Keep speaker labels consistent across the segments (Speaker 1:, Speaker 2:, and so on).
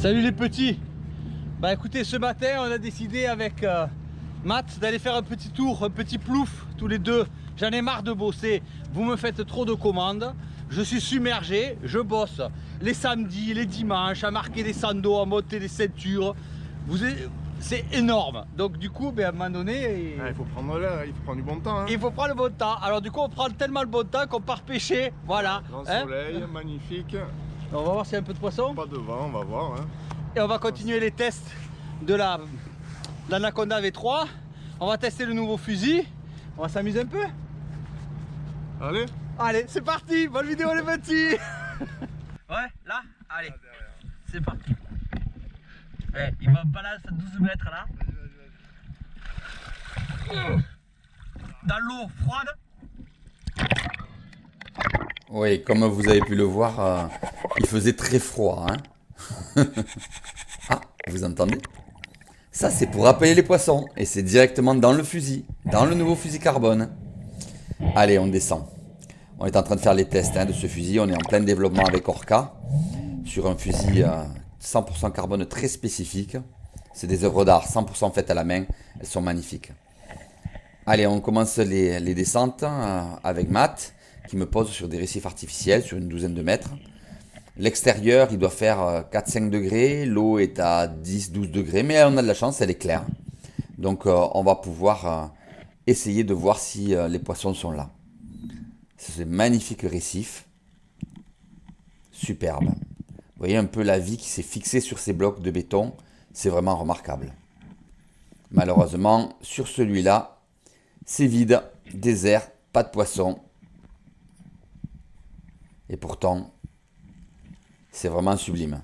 Speaker 1: Salut les petits. Bah écoutez, ce matin on a décidé avec Matt d'aller faire un petit tour, un petit plouf tous les deux. J'en ai marre de bosser, vous me faites trop de commandes. Je suis submergé, je bosse les samedis, les dimanches, à marquer des sandos, à monter des ceintures. C'est énorme. Donc du coup, ben, à un moment donné,
Speaker 2: il faut prendre l'air, il faut prendre du bon temps. Hein.
Speaker 1: Il faut prendre le bon temps. Alors du coup, on prend tellement le bon temps qu'on part pêcher. Voilà.
Speaker 2: Grand soleil, magnifique.
Speaker 1: On va voir s'il y a un peu de poisson.
Speaker 2: Pas de vent, on va voir. Hein.
Speaker 1: Et on va continuer les tests de l'Anaconda V3. On va tester le nouveau fusil. On va s'amuser un peu.
Speaker 2: Allez.
Speaker 1: Allez, c'est parti. Bonne vidéo les petits. Ouais, là. Allez. C'est parti. Ouais, il me balance à 12 mètres là. Dans l'eau froide.
Speaker 3: Oui, comme vous avez pu le voir, il faisait très froid. Hein. Ah, vous entendez? Ça, c'est pour appeler les poissons. Et c'est directement dans le fusil, dans le nouveau fusil carbone. Allez, on descend. On est en train de faire les tests de ce fusil. On est en plein développement avec Orca sur un fusil 100% carbone très spécifique. C'est des œuvres d'art 100% faites à la main. Elles sont magnifiques. Allez, on commence les descentes avec Matt qui me pose sur des récifs artificiels sur une douzaine de mètres. L'extérieur, il doit faire 4-5 degrés. L'eau est à 10-12 degrés. Mais on a de la chance, elle est claire. Donc, on va pouvoir essayer de voir si les poissons sont là. C'est magnifique récif. Superbe. Vous voyez un peu la vie qui s'est fixée sur ces blocs de béton. C'est vraiment remarquable. Malheureusement, sur celui-là, c'est vide, désert, pas de poisson. Et pourtant, c'est vraiment sublime.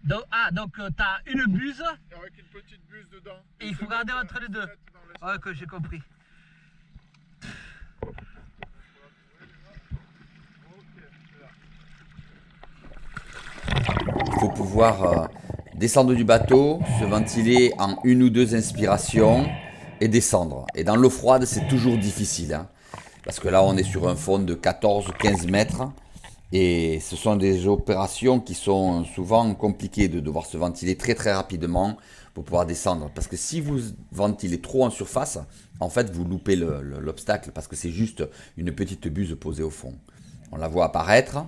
Speaker 1: Donc, t'as une buse.
Speaker 2: Avec une petite buse dedans.
Speaker 1: Et il faut garder entre les deux. Ouais, que j'ai compris.
Speaker 3: Il faut pouvoir descendre du bateau, se ventiler en une ou deux inspirations et descendre. Et dans l'eau froide, c'est toujours difficile. Hein, parce que là, on est sur un fond de 14-15 mètres. Et ce sont des opérations qui sont souvent compliquées de devoir se ventiler très très rapidement pour pouvoir descendre. Parce que si vous ventilez trop en surface, en fait, vous loupez l'obstacle parce que c'est juste une petite buse posée au fond. On la voit apparaître.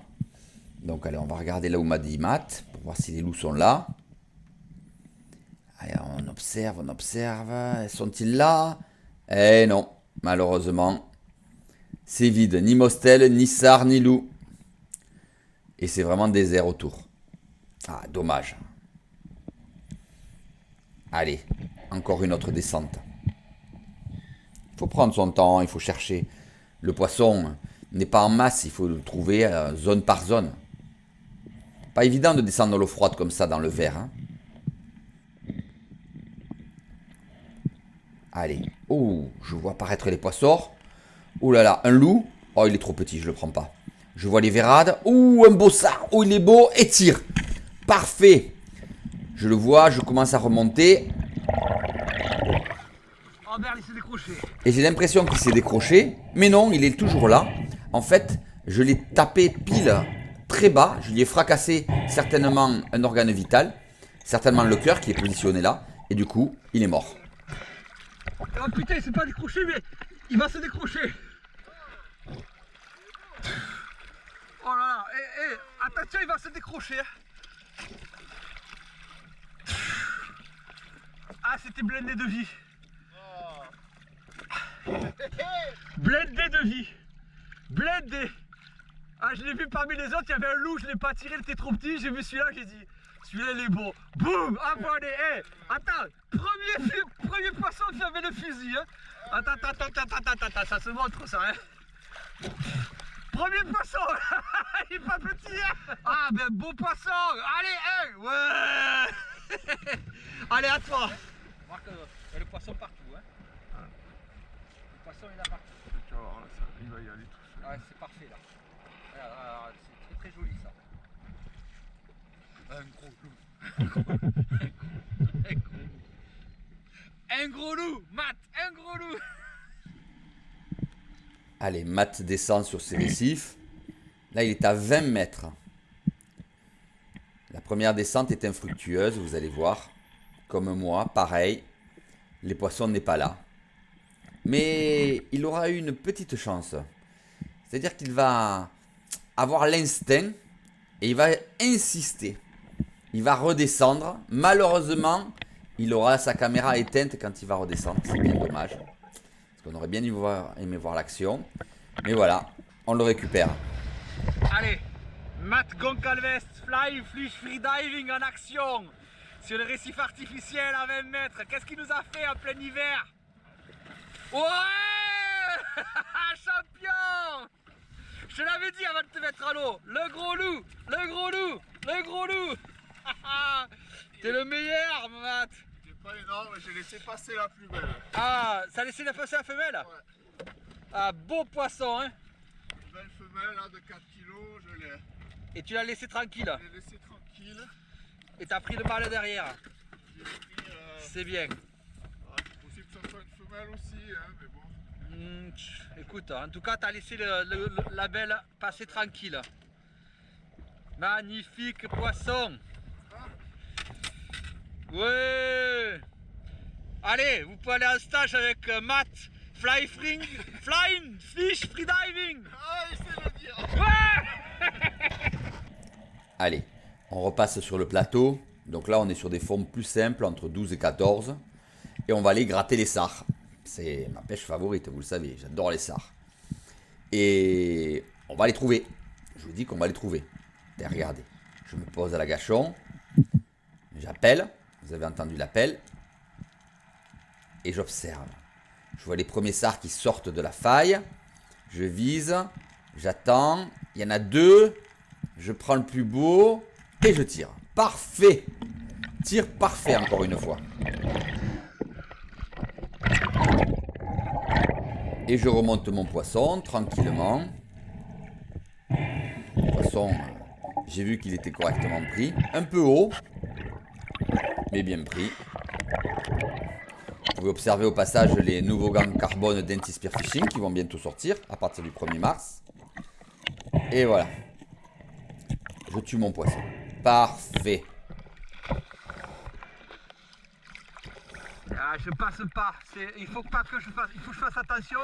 Speaker 3: Donc allez, on va regarder là où m'a dit Matt pour voir si les loups sont là. Allez, on observe. Sont-ils là? Eh non, malheureusement, c'est vide. Ni Mostel, ni Sar, ni loup. Et c'est vraiment désert autour. Ah, dommage. Allez, encore une autre descente. Il faut prendre son temps, il faut chercher. Le poisson n'est pas en masse, il faut le trouver zone par zone. Pas évident de descendre dans l'eau froide comme ça dans le verre. Hein. Allez. Oh, je vois apparaître les poissons. Oh là là, un loup. Oh, il est trop petit, je le prends pas. Je vois les verrades. Oh, un bossard. Oh, il est beau. Et tire. Parfait. Je le vois, je commence à remonter.
Speaker 1: Oh merde, il s'est décroché.
Speaker 3: Et j'ai l'impression qu'il s'est décroché. Mais non, il est toujours là. En fait, je l'ai tapé pile très bas. Je lui ai fracassé certainement un organe vital. Certainement le cœur qui est positionné là. Et du coup, il est mort.
Speaker 1: Oh putain, il s'est pas décroché, mais il va se décrocher. Oh là là, attention, il va se décrocher. Ah, c'était blindé de vie. Blindé de vie. Blindé. Ah, je l'ai vu parmi les autres, il y avait un loup, je l'ai pas tiré, il était trop petit, j'ai vu celui-là, j'ai dit, celui-là il est beau. Boum. Ah bon, allez, attends, premier poisson qui avait le fusil. Hein. Attends, ça se montre ça. Hein. Premier poisson. Il est pas petit. Hein. Ah ben beau poisson. Allez, ouais. Allez, à toi. Marc, il y a le poisson partout. Hein. Le poisson il est là partout.
Speaker 2: Tu vas voir, là, ça, il va y aller tout seul.
Speaker 1: Ouais, c'est parfait là. C'est très joli ça. Un gros loup. Un gros loup, Matt, un gros loup.
Speaker 3: Allez, Matt descend sur ses récifs. Là, il est à 20 mètres. La première descente est infructueuse, vous allez voir. Comme moi, pareil. Les poissons n'est pas là. Mais il aura eu une petite chance. C'est-à-dire qu'il va avoir l'instinct et il va insister. Il va redescendre. Malheureusement, il aura sa caméra éteinte quand il va redescendre. C'est bien dommage. Parce qu'on aurait bien aimé voir l'action. Mais voilà, on le récupère.
Speaker 1: Allez, Matt Goncalves, Fly Fish Freediving en action sur le récif artificiel à 20 mètres. Qu'est-ce qu'il nous a fait en plein hiver? Ouais champion! Je te l'avais dit avant de te mettre à l'eau. Le gros loup, le gros loup, le gros loup. T'es le meilleur, Matt.
Speaker 2: C'est pas énorme, j'ai laissé passer la plus belle.
Speaker 1: Ah, ça a laissé passer la femelle?
Speaker 2: Ouais.
Speaker 1: Ah, beau poisson, hein.
Speaker 2: Une belle femelle là, de 4 kilos, je l'ai.
Speaker 1: Et tu l'as laissé tranquille.
Speaker 2: Je l'ai laissé tranquille.
Speaker 1: Et t'as pris le mâle derrière.
Speaker 2: J'ai pris.
Speaker 1: C'est bien.
Speaker 2: C'est possible que ça soit une femelle aussi, hein, mais bon.
Speaker 1: Écoute, en tout cas, t'as laissé la belle passer tranquille. Magnifique poisson. Ouais. Allez, vous pouvez aller en stage avec Matt Flying Fish Freediving.
Speaker 2: Ah, il sait le dire.
Speaker 1: Ouais.
Speaker 3: Allez, on repasse sur le plateau. Donc là, on est sur des fonds plus simples, entre 12 et 14. Et on va aller gratter les sards. C'est ma pêche favorite, vous le savez. J'adore les sards. Et on va les trouver. Je vous dis qu'on va les trouver. Et regardez, je me pose à la gâchon. J'appelle. Vous avez entendu l'appel. Et j'observe. Je vois les premiers sards qui sortent de la faille. Je vise. J'attends. Il y en a deux. Je prends le plus beau. Et je tire. Parfait. Tir parfait encore une fois. Et je remonte mon poisson tranquillement. Le poisson, j'ai vu qu'il était correctement pris. Un peu haut. Mais bien pris. Vous pouvez observer au passage les nouveaux gants carbone d'Anti Spearfishing qui vont bientôt sortir à partir du 1er mars. Et voilà. Je tue mon poisson. Parfait.
Speaker 1: Ah, je passe pas. Il faut pas que je fasse. Il faut que je fasse attention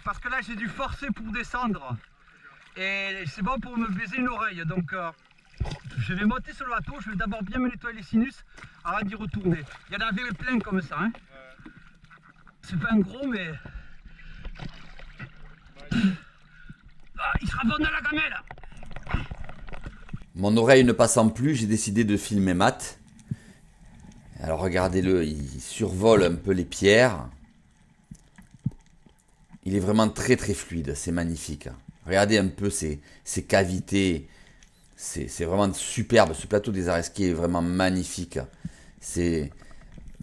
Speaker 1: parce que là j'ai dû forcer pour descendre et c'est bon pour me baiser une oreille. Donc je vais monter sur le bateau. Je vais d'abord bien me nettoyer les sinus avant d'y retourner. Il y en avait plein comme ça. Hein. C'est pas un gros mais il sera bon dans la gamelle.
Speaker 3: Mon oreille ne passant plus, j'ai décidé de filmer Matt. Alors regardez-le, il survole un peu les pierres. Il est vraiment très très fluide, c'est magnifique. Regardez un peu ces cavités. C'est vraiment superbe, ce plateau des Aresquies est vraiment magnifique. C'est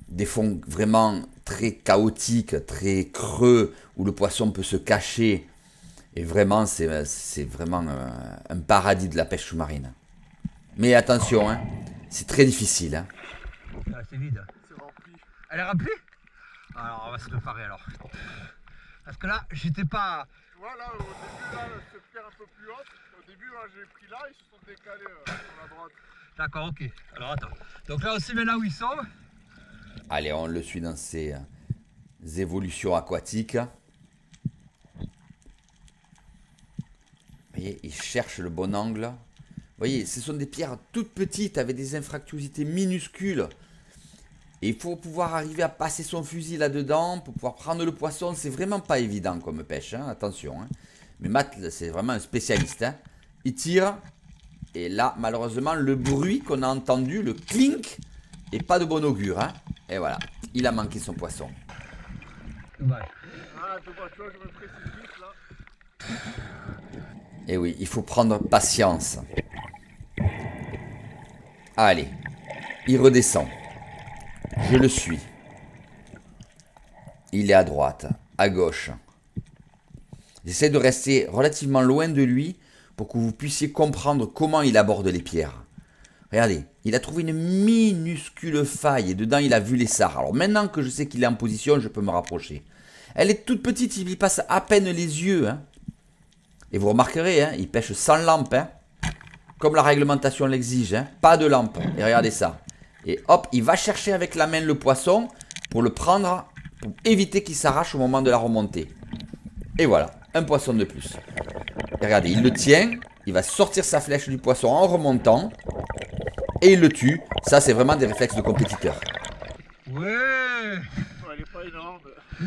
Speaker 3: des fonds vraiment très chaotiques, très creux, où le poisson peut se cacher. Et vraiment, c'est vraiment un paradis de la pêche sous-marine. Mais attention, hein, c'est très difficile. Hein.
Speaker 1: Ah, c'est vide.
Speaker 2: C'est rempli.
Speaker 1: Elle est remplie? Alors on va se préparer alors. Parce que là, j'étais pas.
Speaker 2: Tu vois là, au début, là, cette pierre un peu plus haute. Au début, là, j'ai pris là, ils se sont décalés sur la droite.
Speaker 1: D'accord, ok. Alors attends. Donc là, on sait maintenant où ils sont.
Speaker 3: Allez, on le suit dans ses évolutions aquatiques. Vous voyez, il cherche le bon angle. Vous voyez, ce sont des pierres toutes petites avec des infractuosités minuscules. Et il faut pouvoir arriver à passer son fusil là-dedans pour pouvoir prendre le poisson. C'est vraiment pas évident comme pêche, hein, attention. Hein. Mais Matt, c'est vraiment un spécialiste. Hein. Il tire. Et là, malheureusement, le bruit qu'on a entendu, le clink, est pas de bon augure. Hein. Et voilà, il a manqué son poisson.
Speaker 1: Dommage.
Speaker 2: Ah, tu vois, je me précipite là.
Speaker 3: Et oui, il faut prendre patience. Allez, il redescend. Je le suis. Il est à droite, à gauche. J'essaie de rester relativement loin de lui pour que vous puissiez comprendre comment il aborde les pierres. Regardez, il a trouvé une minuscule faille et dedans il a vu les sards. Alors maintenant que je sais qu'il est en position, je peux me rapprocher. Elle est toute petite, il y passe à peine les yeux. Hein. Et vous remarquerez, hein, il pêche sans lampe. Hein. comme la réglementation l'exige, hein, pas de lampe. Et regardez ça. Et hop, il va chercher avec la main le poisson pour le prendre, pour éviter qu'il s'arrache au moment de la remontée. Et voilà, un poisson de plus. Et regardez, il le tient, il va sortir sa flèche du poisson en remontant, et il le tue. Ça, c'est vraiment des réflexes de compétiteur.
Speaker 1: Ouais,
Speaker 2: Elle est pas énorme.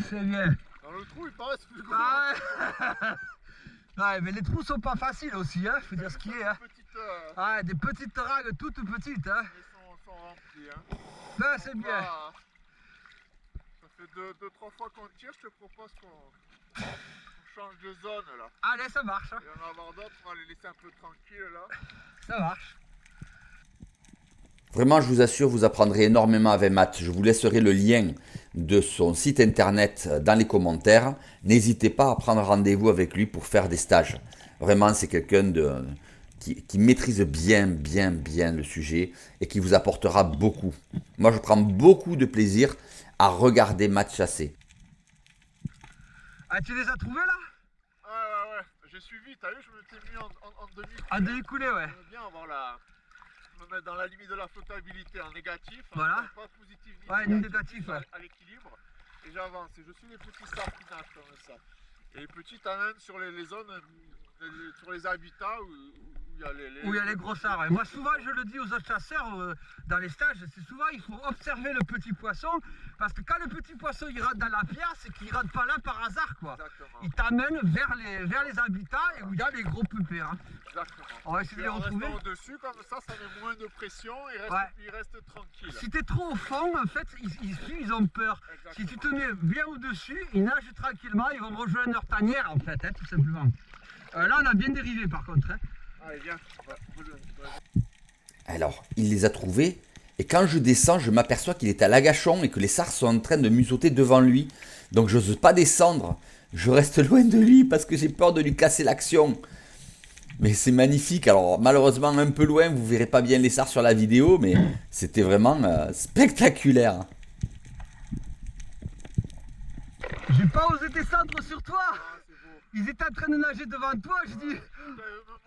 Speaker 1: c'est bien.
Speaker 2: Dans le trou, il paraît plus gros.
Speaker 1: Ah ouais. Ouais, mais les trous sont pas faciles aussi, hein, faut dire ce qui est. Hein. Ah, des petites ragues toutes petites, hein.
Speaker 2: Ils sont remplis. Hein.
Speaker 1: Ben, c'est bien.
Speaker 2: Ah, ça fait 2-3 fois qu'on tire, je te propose qu'on change de zone là.
Speaker 1: Allez, ça marche. Hein.
Speaker 2: Il y en a avoir d'autres, on va les laisser un peu tranquilles là.
Speaker 1: Ça marche.
Speaker 3: Vraiment, je vous assure, vous apprendrez énormément avec Matt. Je vous laisserai le lien de son site internet dans les commentaires. N'hésitez pas à prendre rendez-vous avec lui pour faire des stages. Vraiment, c'est quelqu'un qui maîtrise bien le sujet et qui vous apportera beaucoup. Moi, je prends beaucoup de plaisir à regarder Matt chasser.
Speaker 1: Ah, tu les as trouvés là?
Speaker 2: Ouais. J'ai suivi, t'as vu, je me suis mis en demi.
Speaker 1: En demi-coulée, ouais.
Speaker 2: J'aime bien avoir me mettre dans la limite de la flottabilité en négatif.
Speaker 1: Voilà.
Speaker 2: Pas positif ni
Speaker 1: Ouais, ni négatif, ouais.
Speaker 2: à l'équilibre. Et j'avance. Et je suis les petits sards qui nagent comme ça. Et les petits t'amènent sur les zones, sur les habitats où il y a les
Speaker 1: gros sards. Ouais. Moi, souvent, je le dis aux autres chasseurs dans les stages, c'est souvent, il faut observer le petit poisson. Parce que quand le petit poisson il rentre dans la pierre, c'est qu'il rentre pas là par hasard, quoi.
Speaker 2: Exactement.
Speaker 1: Il t'amène vers les habitats et où il y a les gros pupets. Hein.
Speaker 2: Exactement.
Speaker 1: On va essayer de les retrouver.
Speaker 2: En au-dessus, comme ça met moins de pression et il reste tranquille.
Speaker 1: Si t'es trop au fond, en fait, ils ont peur.
Speaker 2: Exactement.
Speaker 1: Si tu te mets bien au-dessus, ils nagent tranquillement, ils vont rejoindre leur tanière, en fait, hein, tout simplement. Là, on a bien dérivé, par contre. Hein.
Speaker 2: Allez, viens.
Speaker 3: Alors, il les a trouvés. Et quand je descends, je m'aperçois qu'il est à l'agachon et que les sards sont en train de musauter devant lui. Donc, je n'ose pas descendre. Je reste loin de lui parce que j'ai peur de lui casser l'action. Mais c'est magnifique. Alors, malheureusement, un peu loin, vous ne verrez pas bien les sards sur la vidéo, mais c'était vraiment spectaculaire.
Speaker 1: J'ai pas osé descendre sur toi.
Speaker 2: Ah, c'est beau.
Speaker 1: Ils étaient en train de nager devant toi, je dis.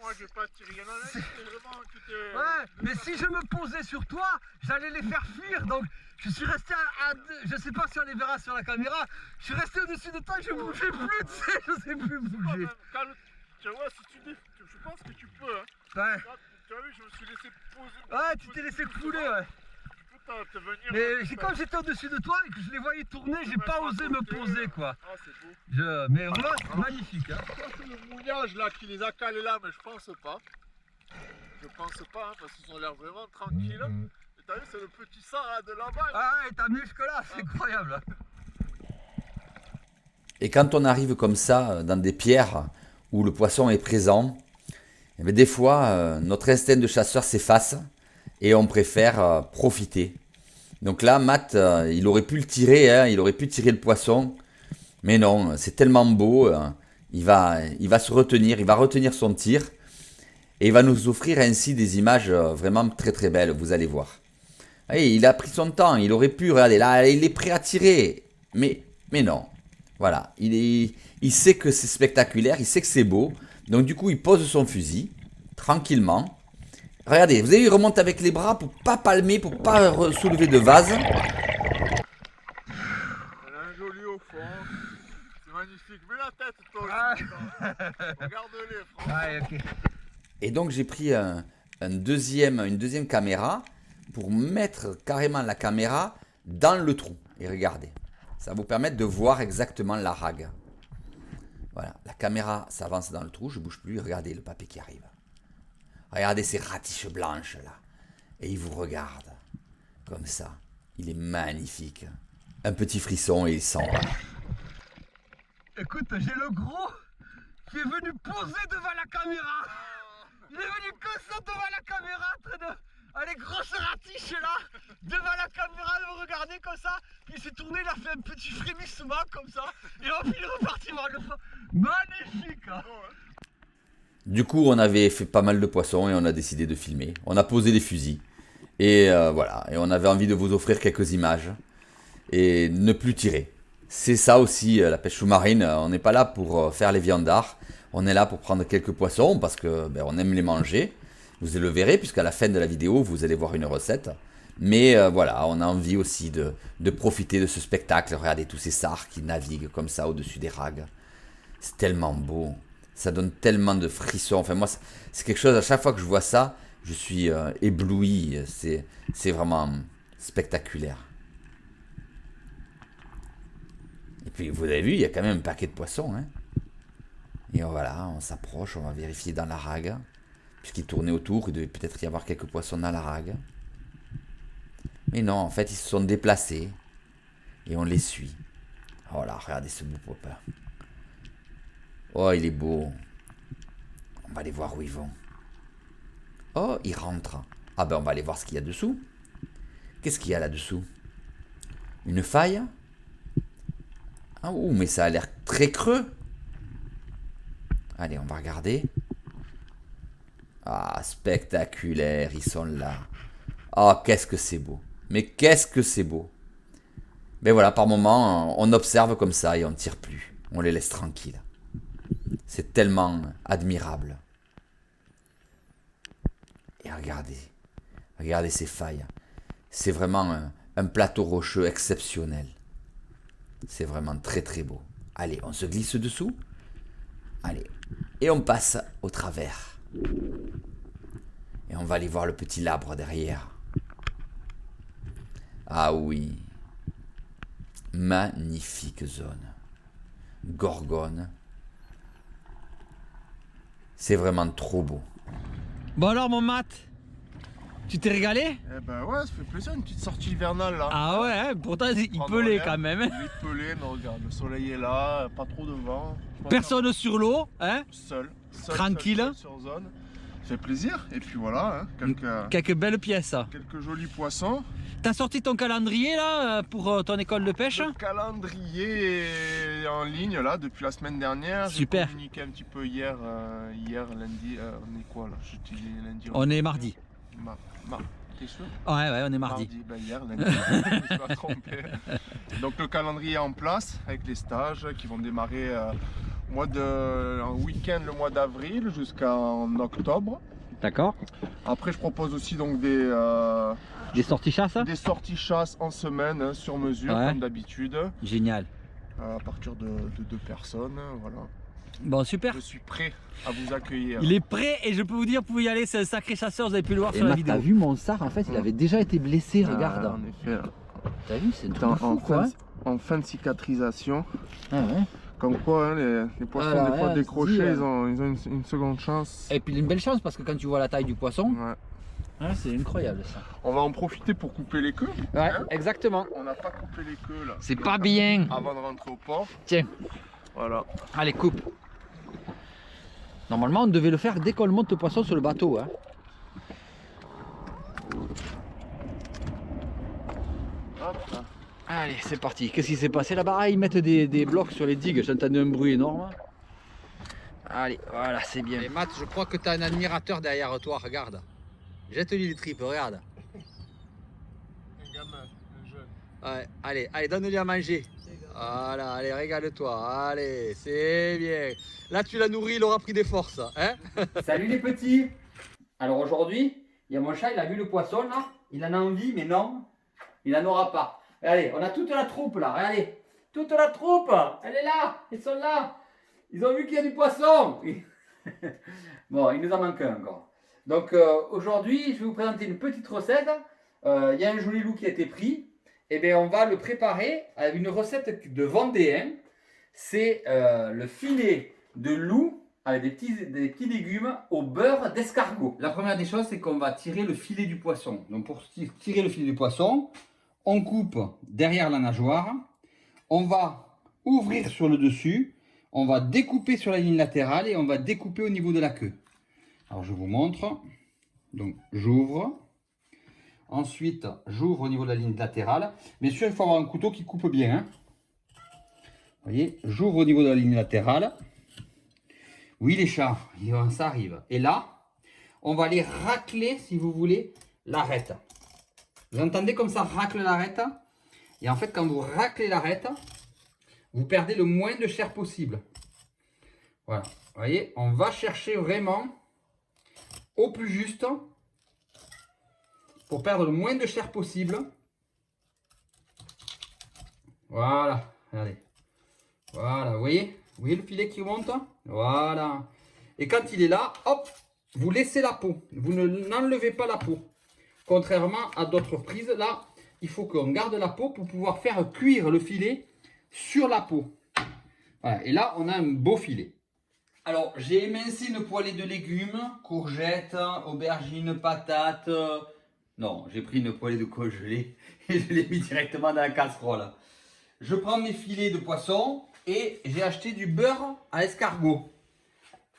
Speaker 2: Moi, je vais pas tirer. Il y en a un qui était vraiment.
Speaker 1: Ouais, mais si je me posais sur toi, j'allais les faire fuir. Donc, je suis resté à je sais pas si on les verra sur la caméra. Je suis resté au-dessus de toi, je bougeais plus, tu sais, je sais plus bouger.
Speaker 2: Tu vois, si tu dis, je pense que tu peux. Hein.
Speaker 1: Ouais.
Speaker 2: Tu as vu, je me suis laissé poser.
Speaker 1: Ouais, tu t'es laissé couler, ouais.
Speaker 2: Tu peux te venir.
Speaker 1: Mais comme j'étais au-dessus de toi et que je les voyais tourner, j'ai pas osé me poser, quoi.
Speaker 2: Ah, c'est beau.
Speaker 1: Mais vraiment, c'est magnifique. Hein.
Speaker 2: Je pense que le mouillage là qui les a calés là, mais je pense pas. Je pense pas, hein, parce qu'ils ont l'air vraiment tranquilles. Et t'as vu, c'est le petit sard là, de là-bas.
Speaker 1: Ah ouais, t'as mieux que là, c'est incroyable.
Speaker 3: Et quand on arrive comme ça, dans des pierres où le poisson est présent, eh bien, des fois, notre instinct de chasseur s'efface et on préfère profiter. Donc là, Matt, il aurait pu le tirer, hein, il aurait pu tirer le poisson. Mais non, c'est tellement beau, il va se retenir, il va retenir son tir. Et il va nous offrir ainsi des images vraiment très très belles, vous allez voir. Et il a pris son temps, il aurait pu, regardez, là, il est prêt à tirer. Mais non, voilà, il sait que c'est spectaculaire, il sait que c'est beau. Donc du coup, il pose son fusil, tranquillement. Regardez, vous avez vu, il remonte avec les bras pour pas palmer, pour pas soulever de vase.
Speaker 2: Elle a un joli au fond. C'est magnifique. Mets la tête, toi aussi. Regarde-les, franchement.
Speaker 1: Ouais, ok.
Speaker 3: Et donc j'ai pris une deuxième caméra pour mettre carrément la caméra dans le trou. Et regardez, ça va vous permettre de voir exactement la rague. Voilà, la caméra s'avance dans le trou, je ne bouge plus, regardez le papier qui arrive. Regardez ces ratiches blanches là. Et il vous regarde, comme ça. Il est magnifique. Un petit frisson et il s'en va.
Speaker 1: Écoute, j'ai le gros qui est venu poser devant la caméra. Il est venu comme ça devant la caméra, en train de... Ah, les grosses ratiches là, devant la caméra, de me regarder comme ça. Puis il s'est tourné, il a fait un petit frémissement comme ça. Et hop, il est reparti voir le fond. Magnifique, hein.
Speaker 3: Du coup, on avait fait pas mal de poissons et on a décidé de filmer. On a posé les fusils. Et voilà, et on avait envie de vous offrir quelques images. Et ne plus tirer. C'est ça aussi, la pêche sous-marine. On n'est pas là pour faire les viandards. On est là pour prendre quelques poissons parce que on aime les manger. Vous le verrez, puisqu'à la fin de la vidéo, vous allez voir une recette. Mais voilà, on a envie aussi de profiter de ce spectacle. Regardez tous ces sars qui naviguent comme ça au-dessus des rags. C'est tellement beau. Ça donne tellement de frissons. Enfin, moi, c'est quelque chose, à chaque fois que je vois ça, je suis ébloui. C'est vraiment spectaculaire. Et puis, vous avez vu, il y a quand même un paquet de poissons. Hein. Et voilà, on s'approche, on va vérifier dans la rague. Puisqu'il tournait autour, il devait peut-être y avoir quelques poissons dans la rague. Mais non, en fait, ils se sont déplacés. Et on les suit. Oh là, regardez ce beau popin. Oh, il est beau. On va aller voir où ils vont. Oh, ils rentrent. Ah ben, on va aller voir ce qu'il y a dessous. Qu'est-ce qu'il y a là-dessous? Une faille? Ah, ouh, mais ça a l'air très creux. Allez, on va regarder. Ah, spectaculaire, ils sont là. Oh, qu'est-ce que c'est beau. Mais qu'est-ce que c'est beau. Mais voilà, par moments, on observe comme ça et on ne tire plus. On les laisse tranquilles. C'est tellement admirable. Et regardez. Regardez ces failles. C'est vraiment un plateau rocheux exceptionnel. C'est vraiment très très beau. Allez, on se glisse dessous. Allez. Et on passe au travers. Et on va aller voir le petit labre derrière. Ah oui. Magnifique zone. Gorgone. C'est vraiment trop beau.
Speaker 1: Bon alors mon Matt, tu t'es régalé?
Speaker 2: Eh ben ouais, ça fait plaisir, une petite sortie hivernale là.
Speaker 1: Ah ouais, hein, pourtant il
Speaker 2: Prendre
Speaker 1: pelait
Speaker 2: l'air,
Speaker 1: quand même.
Speaker 2: Il est pelé, mais regarde, le soleil est là, pas trop de vent. Je pense
Speaker 1: Personne sur l'eau, hein?
Speaker 2: Seul,
Speaker 1: Tranquille.
Speaker 2: seul sur zone. Ça fait plaisir. Et puis voilà, hein,
Speaker 1: Quelques belles pièces.
Speaker 2: quelques jolis poissons.
Speaker 1: T'as sorti ton calendrier là pour ton école de pêche?
Speaker 2: Le calendrier est en ligne là depuis la semaine dernière.
Speaker 1: Super.
Speaker 2: J'ai communiqué un petit peu hier, lundi. On est quoi là? Je te dis lundi.
Speaker 1: On est mardi.
Speaker 2: T'es sûr?
Speaker 1: Ouais, on est mardi.
Speaker 2: Ben hier, lundi. Je me suis pas trompé. Donc le calendrier est en place avec les stages qui vont démarrer en week-end le mois d'avril jusqu'en octobre.
Speaker 1: D'accord.
Speaker 2: Après, je propose aussi donc
Speaker 1: Des sorties chasse?
Speaker 2: des sorties chasse en semaine hein, sur mesure
Speaker 1: Ouais.
Speaker 2: comme d'habitude
Speaker 1: Génial.
Speaker 2: à partir de 2 personnes. Voilà.
Speaker 1: Bon, super.
Speaker 2: Je suis prêt à vous accueillir.
Speaker 1: Il est prêt et je peux vous dire, vous pouvez y aller, c'est un sacré chasseur, vous avez pu le voir
Speaker 4: Et
Speaker 1: sur la
Speaker 4: Matt,
Speaker 1: vidéo.
Speaker 4: t'as vu mon sar, en fait, il avait déjà été blessé,
Speaker 2: Ah,
Speaker 4: regarde.
Speaker 2: en effet, là.
Speaker 4: T'as vu, c'est un truc
Speaker 2: En,
Speaker 4: de fou, quoi.
Speaker 2: en fin de cicatrisation.
Speaker 4: Ah ouais.
Speaker 2: Comme quoi, hein, les poissons,
Speaker 4: Voilà,
Speaker 2: des fois
Speaker 4: ouais,
Speaker 2: décrochés,
Speaker 4: je te dis,
Speaker 2: ils ont une seconde chance.
Speaker 4: Et puis, il a une belle chance parce que quand tu vois la taille du poisson,
Speaker 2: Ouais.
Speaker 4: hein, c'est incroyable ça.
Speaker 2: On va en profiter pour couper les queues.
Speaker 4: Ouais,
Speaker 2: Hein
Speaker 4: exactement.
Speaker 2: On n'a pas coupé les queues là.
Speaker 4: C'est pas bien.
Speaker 2: Avant de rentrer au port.
Speaker 4: Tiens,
Speaker 2: Voilà.
Speaker 4: allez, coupe. Normalement, on devait le faire dès qu'on monte le poisson sur le bateau. Hein.
Speaker 2: Hop là.
Speaker 4: Allez, c'est parti. Qu'est-ce qui s'est passé là-bas? Ah, ils mettent des blocs sur les digues. J'ai entendu un bruit énorme. Allez, voilà, c'est bien.
Speaker 5: Et Matt, je crois que tu as un admirateur derrière toi, regarde. Jette-lui les tripes, regarde.
Speaker 2: Un gamin, un jeune.
Speaker 5: Ouais, allez, donne-lui à manger. Voilà, allez, régale-toi. Allez, c'est bien. Là, tu l'as nourri, il aura pris des forces. Hein?
Speaker 4: Salut les petits. Alors aujourd'hui, il y a mon chat, il a vu le poisson là. Il en a envie, mais non, il n'en aura pas. Regardez, on a toute la troupe là, regardez. Toute la troupe, elle est là, ils sont là. Ils ont vu qu'il y a du poisson. Bon, il nous en manque un encore. Donc aujourd'hui, je vais vous présenter une petite recette. Il y a un joli loup qui a été pris. Et bien, on va le préparer avec une recette de Vendéen. C'est le filet de loup avec des petits légumes au beurre d'escargot. La première des choses, c'est qu'on va tirer le filet du poisson. Donc pour tirer le filet du poisson, on coupe derrière la nageoire. On va ouvrir sur le dessus. On va découper sur la ligne latérale et on va découper au niveau de la queue. Alors je vous montre. Donc j'ouvre. Ensuite, j'ouvre au niveau de la ligne latérale. Bien sûr, il faut avoir un couteau qui coupe bien. Hein. Vous voyez, j'ouvre au niveau de la ligne latérale. Oui, les chats, ça arrive. Et là, on va aller racler, si vous voulez, l'arête. Vous entendez comme ça racle l'arête? Et en fait, quand vous raclez l'arête, vous perdez le moins de chair possible. Voilà. Vous voyez, on va chercher vraiment au plus juste pour perdre le moins de chair possible. Voilà, regardez. Voilà, vous voyez le filet qui monte? Voilà. Et quand il est là, hop, vous laissez la peau. Vous n'enlevez pas la peau. Contrairement à d'autres prises, là, il faut qu'on garde la peau pour pouvoir faire cuire le filet sur la peau. Voilà. Et là, on a un beau filet. Alors, j'ai émincé une poêlée de légumes, courgettes, aubergines, patates. Non, j'ai pris une poêlée de congelés et je l'ai mis directement dans la casserole. Je prends mes filets de poisson et j'ai acheté du beurre à escargot.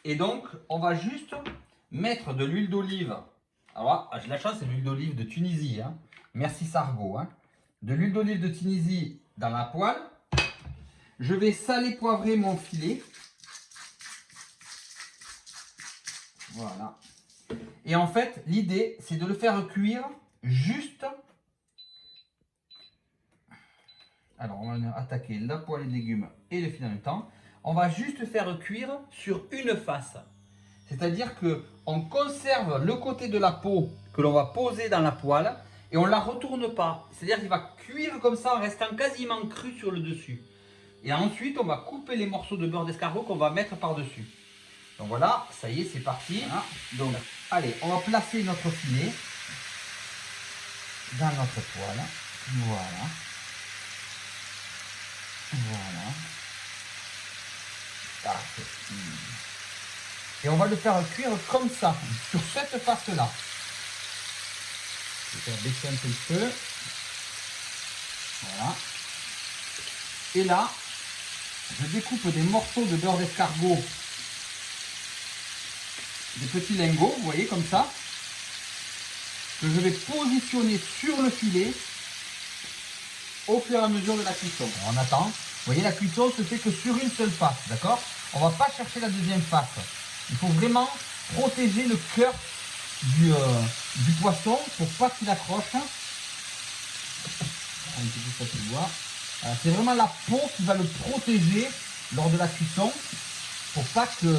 Speaker 4: Et donc, on va juste mettre de l'huile d'olive. Alors, j'ai la chance, c'est l'huile d'olive de Tunisie. Hein. Merci Sargo. Hein. De l'huile d'olive de Tunisie dans la poêle. Je vais saler, poivrer mon filet. Voilà. Et en fait, l'idée, c'est de le faire cuire juste. Alors, on va attaquer la poêlée de légumes et le filet en même temps. On va juste faire cuire sur une face. C'est-à-dire qu'on conserve le côté de la peau que l'on va poser dans la poêle et on ne la retourne pas. C'est-à-dire qu'il va cuire comme ça en restant quasiment cru sur le dessus. Et ensuite, on va couper les morceaux de beurre d'escargot qu'on va mettre par-dessus. Donc voilà, ça y est, c'est parti. Voilà. Donc, allez, on va placer notre filet dans notre poêle. Voilà. Voilà. Parfait. Et on va le faire cuire comme ça, sur cette face-là. Je vais faire baisser un peu le feu. Voilà. Et là, je découpe des morceaux de beurre d'escargot. Des petits lingots, vous voyez, comme ça. Que je vais positionner sur le filet au fur et à mesure de la cuisson. On attend. Vous voyez, la cuisson se fait que sur une seule face, d'accord? On ne va pas chercher la deuxième face. Il faut vraiment protéger le cœur du poisson pour pas qu'il accroche. Un petit peu ça se voit. C'est vraiment la peau qui va le protéger lors de la cuisson pour pas qu'il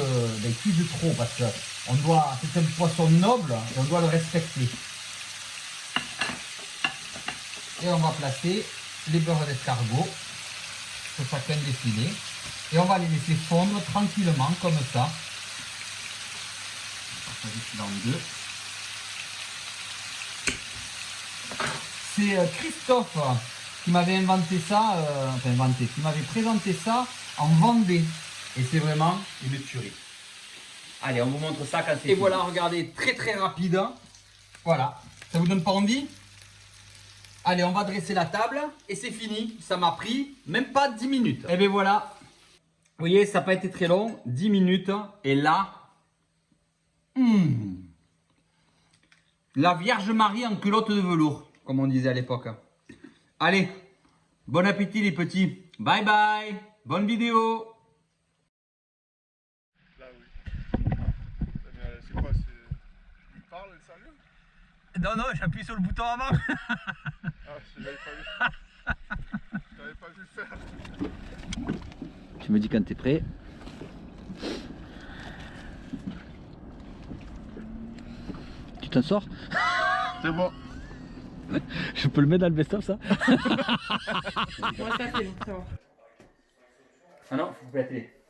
Speaker 4: cuise trop, parce que c'est un poisson noble et on doit le respecter. Et on va placer les beurres d'escargot sur chacun des filets et on va les laisser fondre tranquillement comme ça. On va faire en deux. C'est Christophe qui m'avait inventé ça, qui m'avait présenté ça en Vendée. Et c'est vraiment une tuerie. Allez, on vous montre ça quand c'est fini. Et voilà, regardez, très très rapide. Voilà, ça vous donne pas envie? Allez, on va dresser la table et c'est fini. Ça m'a pris même pas 10 minutes. Et bien voilà, vous voyez, ça n'a pas été très long, 10 minutes. Et là, la Vierge Marie en culotte de velours, comme on disait à l'époque. Allez, bon appétit les petits. Bye bye, bonne vidéo.
Speaker 2: Là, oui. C'est quoi? Il parle, le salut?
Speaker 1: Non, non, j'appuie sur le bouton avant.
Speaker 2: Ah, je l'avais pas vu. Je l'avais pas vu le faire.
Speaker 4: Tu me dis quand t'es prêt. Tu t'en sors?
Speaker 2: C'est bon.
Speaker 4: Je peux le mettre dans le best-of ça?
Speaker 6: Moi ça fait longtemps.
Speaker 4: Ah non, faut couper la télé.